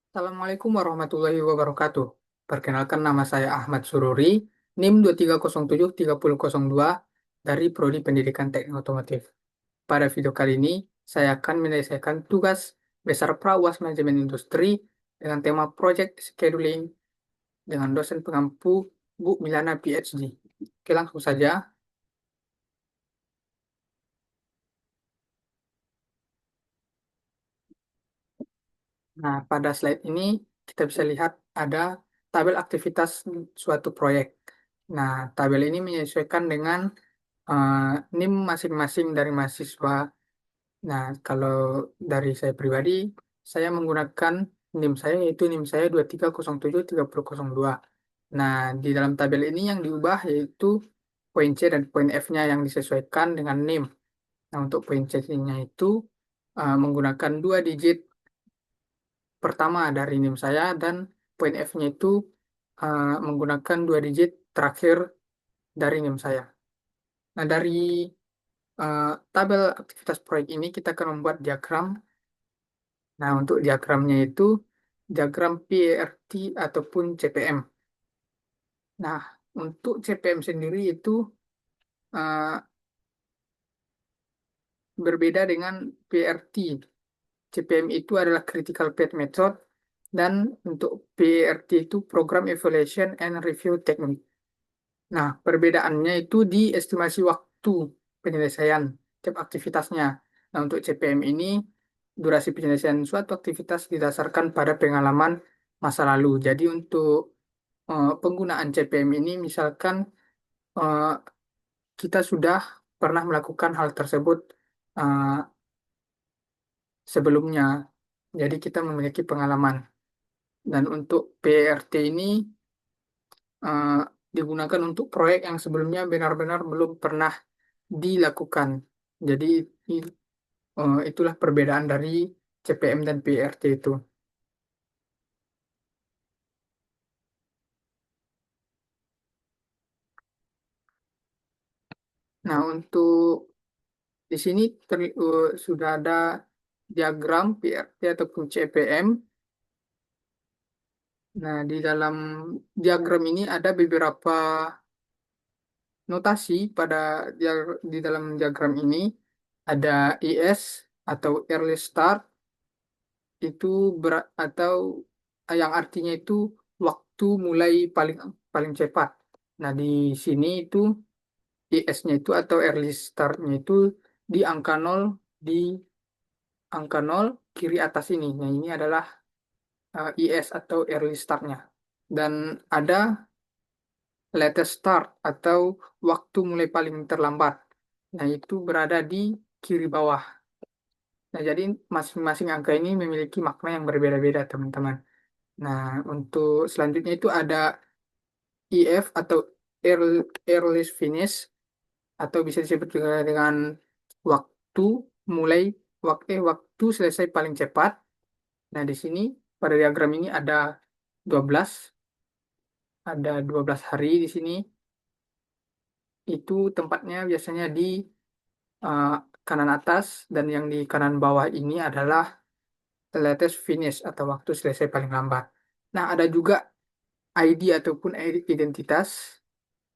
Assalamualaikum warahmatullahi wabarakatuh. Perkenalkan nama saya Ahmad Sururi, NIM 230730002 dari Prodi Pendidikan Teknik Otomotif. Pada video kali ini, saya akan menyelesaikan tugas besar Pra-UAS Manajemen Industri dengan tema Project Scheduling dengan dosen pengampu Bu Milana PhD. Oke, langsung saja. Nah, pada slide ini kita bisa lihat ada tabel aktivitas suatu proyek. Nah, tabel ini menyesuaikan dengan eh, NIM masing-masing dari mahasiswa. Nah, kalau dari saya pribadi, saya menggunakan NIM saya yaitu NIM saya 23073002. Nah, di dalam tabel ini yang diubah yaitu poin C dan poin F-nya yang disesuaikan dengan NIM. Nah, untuk poin C-nya itu menggunakan dua digit pertama dari NIM saya dan poin F-nya itu menggunakan dua digit terakhir dari NIM saya. Nah, dari tabel aktivitas proyek ini kita akan membuat diagram. Nah, untuk diagramnya itu diagram PERT ataupun CPM. Nah, untuk CPM sendiri itu eh, berbeda dengan PERT. CPM itu adalah Critical Path Method dan untuk PERT itu Program Evaluation and Review Technique. Nah, perbedaannya itu di estimasi waktu penyelesaian tiap aktivitasnya. Nah, untuk CPM ini, durasi penyelesaian suatu aktivitas didasarkan pada pengalaman masa lalu. Jadi, untuk penggunaan CPM ini, misalkan eh, kita sudah pernah melakukan hal tersebut eh, sebelumnya. Jadi, kita memiliki pengalaman. Dan untuk PRT ini eh, digunakan untuk proyek yang sebelumnya benar-benar belum pernah dilakukan. Jadi itulah perbedaan dari CPM dan PRT itu. Nah, untuk di sini sudah ada diagram PRT ataupun CPM. Nah, di dalam diagram ini ada beberapa notasi di dalam diagram ini. Ada IS atau early start itu atau yang artinya itu waktu mulai paling paling cepat. Nah, di sini itu IS-nya itu atau early start-nya itu di angka nol di angka nol kiri atas ini. Nah, ini adalah IS atau early start-nya. Dan ada latest start atau waktu mulai paling terlambat. Nah, itu berada di kiri bawah. Nah, jadi masing-masing angka ini memiliki makna yang berbeda-beda, teman-teman. Nah, untuk selanjutnya itu ada EF atau early finish atau bisa disebut juga dengan waktu mulai waktu selesai paling cepat. Nah, di sini pada diagram ini 12 ada 12 hari di sini. Itu tempatnya biasanya di eh, kanan atas dan yang di kanan bawah ini adalah latest finish atau waktu selesai paling lambat. Nah, ada juga ID ataupun identitas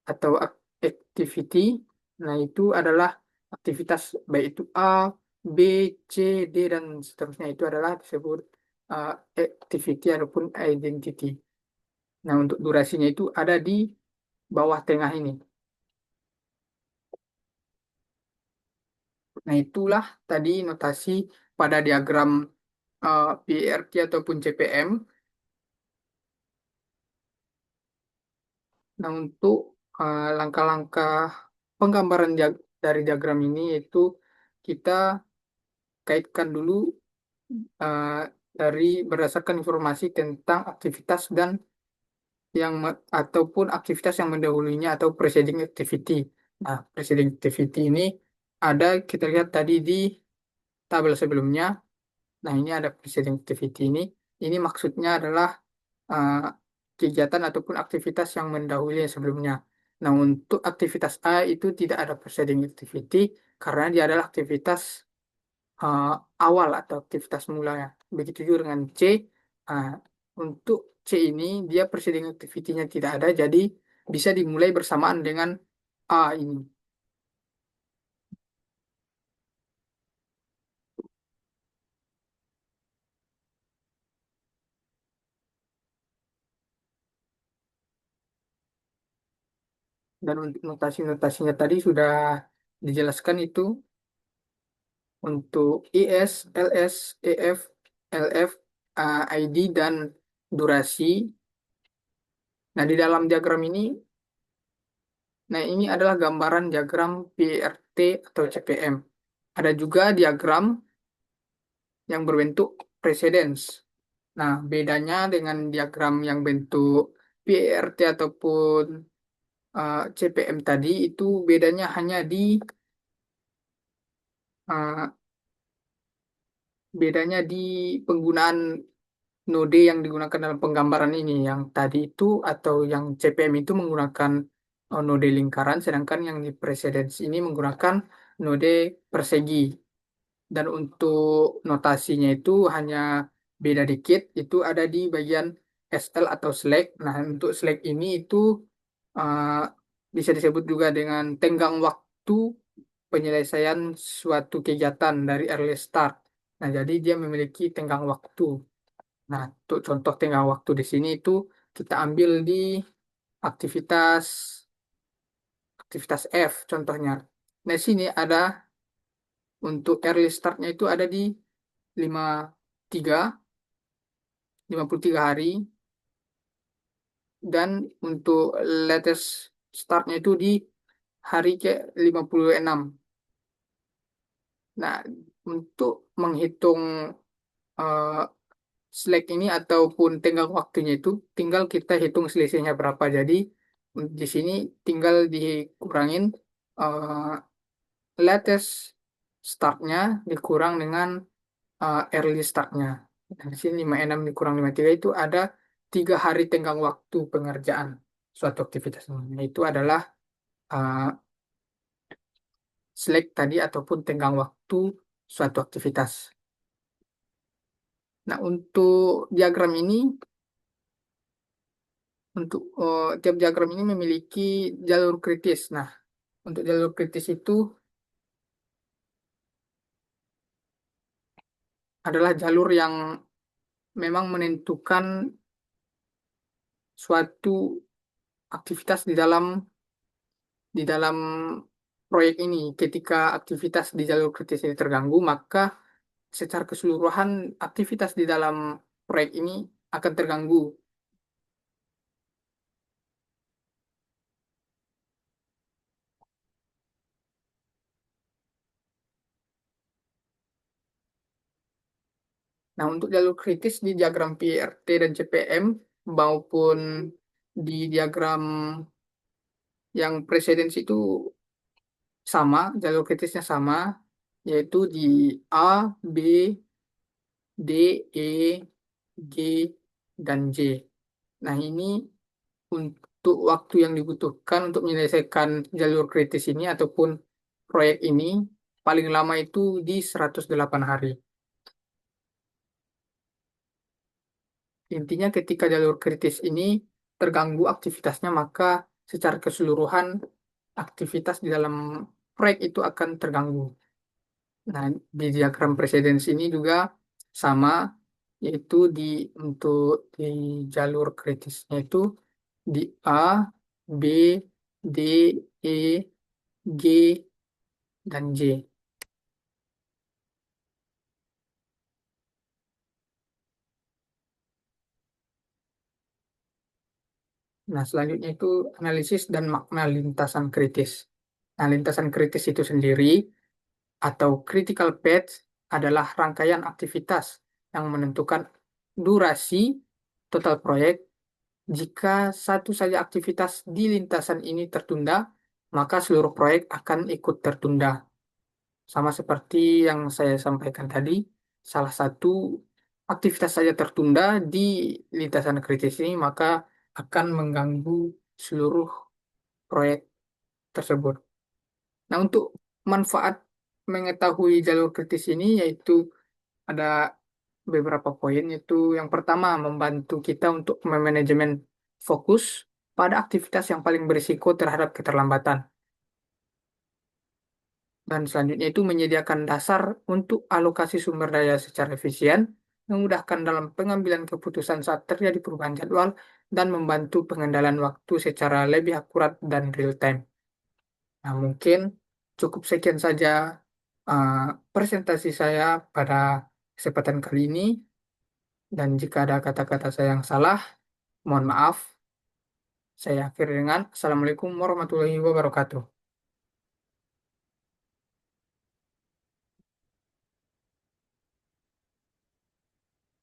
atau activity. Nah, itu adalah aktivitas baik itu A, B, C, D, dan seterusnya itu adalah disebut uh, activity ataupun identity. Nah, untuk durasinya itu ada di bawah tengah ini. Nah, itulah tadi notasi pada diagram PRT ataupun CPM. Nah, untuk langkah-langkah penggambaran dari diagram ini yaitu kita kaitkan dulu eh, dari berdasarkan informasi tentang aktivitas dan ataupun aktivitas yang mendahulunya atau preceding activity. Nah, preceding activity ini ada kita lihat tadi di tabel sebelumnya. Nah, ini ada preceding activity ini. Ini maksudnya adalah eh, kegiatan ataupun aktivitas yang mendahului yang sebelumnya. Nah, untuk aktivitas A itu tidak ada preceding activity karena dia adalah aktivitas eh, awal atau aktivitas mulanya. Begitu juga dengan C Nah, untuk C ini dia preceding activity-nya tidak ada, jadi bisa dimulai bersamaan dengan A ini. Dan untuk notasi-notasinya tadi sudah dijelaskan itu untuk IS, LS, EF, LF, ID, dan durasi. Nah, di dalam diagram ini, nah ini adalah gambaran diagram PRT atau CPM. Ada juga diagram yang berbentuk precedence. Nah, bedanya dengan diagram yang bentuk PRT ataupun CPM tadi itu bedanya hanya di uh, bedanya di penggunaan node yang digunakan dalam penggambaran ini. Yang tadi itu atau yang CPM itu menggunakan node lingkaran, sedangkan yang di precedence ini menggunakan node persegi. Dan untuk notasinya itu hanya beda dikit, itu ada di bagian SL atau slack. Nah, untuk slack ini itu uh, bisa disebut juga dengan tenggang waktu penyelesaian suatu kegiatan dari early start. Nah, jadi dia memiliki tenggang waktu. Nah, untuk contoh tenggang waktu di sini itu kita ambil di aktivitas aktivitas F contohnya. Nah, di sini ada untuk early startnya itu ada di 53, 53 hari, dan untuk latest startnya itu di hari ke 56. Nah, untuk menghitung eh, slack ini ataupun tenggang waktunya itu tinggal kita hitung selisihnya berapa. Jadi di sini tinggal dikurangin eh, latest startnya dikurang dengan early startnya. Dan di sini 56 dikurang 53 itu ada 3 hari tenggang waktu pengerjaan suatu aktivitas. Nah, itu adalah uh, slack tadi ataupun tenggang waktu suatu aktivitas. Nah, untuk diagram ini, untuk tiap diagram ini memiliki jalur kritis. Nah, untuk jalur kritis itu adalah jalur yang memang menentukan suatu aktivitas di dalam proyek ini. Ketika aktivitas di jalur kritis ini terganggu, maka secara keseluruhan aktivitas di dalam proyek ini akan terganggu. Nah, untuk jalur kritis di diagram PRT dan CPM maupun di diagram yang preseden itu sama, jalur kritisnya sama, yaitu di A, B, D, E, G, dan J. Nah, ini untuk waktu yang dibutuhkan untuk menyelesaikan jalur kritis ini ataupun proyek ini paling lama itu di 108 hari. Intinya ketika jalur kritis ini terganggu aktivitasnya, maka secara keseluruhan aktivitas di dalam proyek itu akan terganggu. Nah, di diagram preseden ini juga sama, yaitu untuk di jalur kritisnya itu di A, B, D, E, G, dan J. Nah, selanjutnya itu analisis dan makna lintasan kritis. Nah, lintasan kritis itu sendiri atau critical path adalah rangkaian aktivitas yang menentukan durasi total proyek. Jika satu saja aktivitas di lintasan ini tertunda, maka seluruh proyek akan ikut tertunda. Sama seperti yang saya sampaikan tadi, salah satu aktivitas saja tertunda di lintasan kritis ini, maka akan mengganggu seluruh proyek tersebut. Nah, untuk manfaat mengetahui jalur kritis ini yaitu ada beberapa poin itu yang pertama membantu kita untuk memanajemen fokus pada aktivitas yang paling berisiko terhadap keterlambatan. Dan selanjutnya itu menyediakan dasar untuk alokasi sumber daya secara efisien, memudahkan dalam pengambilan keputusan saat terjadi perubahan jadwal, dan membantu pengendalian waktu secara lebih akurat dan real time. Nah, mungkin cukup sekian saja uh, presentasi saya pada kesempatan kali ini. Dan jika ada kata-kata saya yang salah, mohon maaf. Saya akhiri dengan Assalamualaikum warahmatullahi wabarakatuh.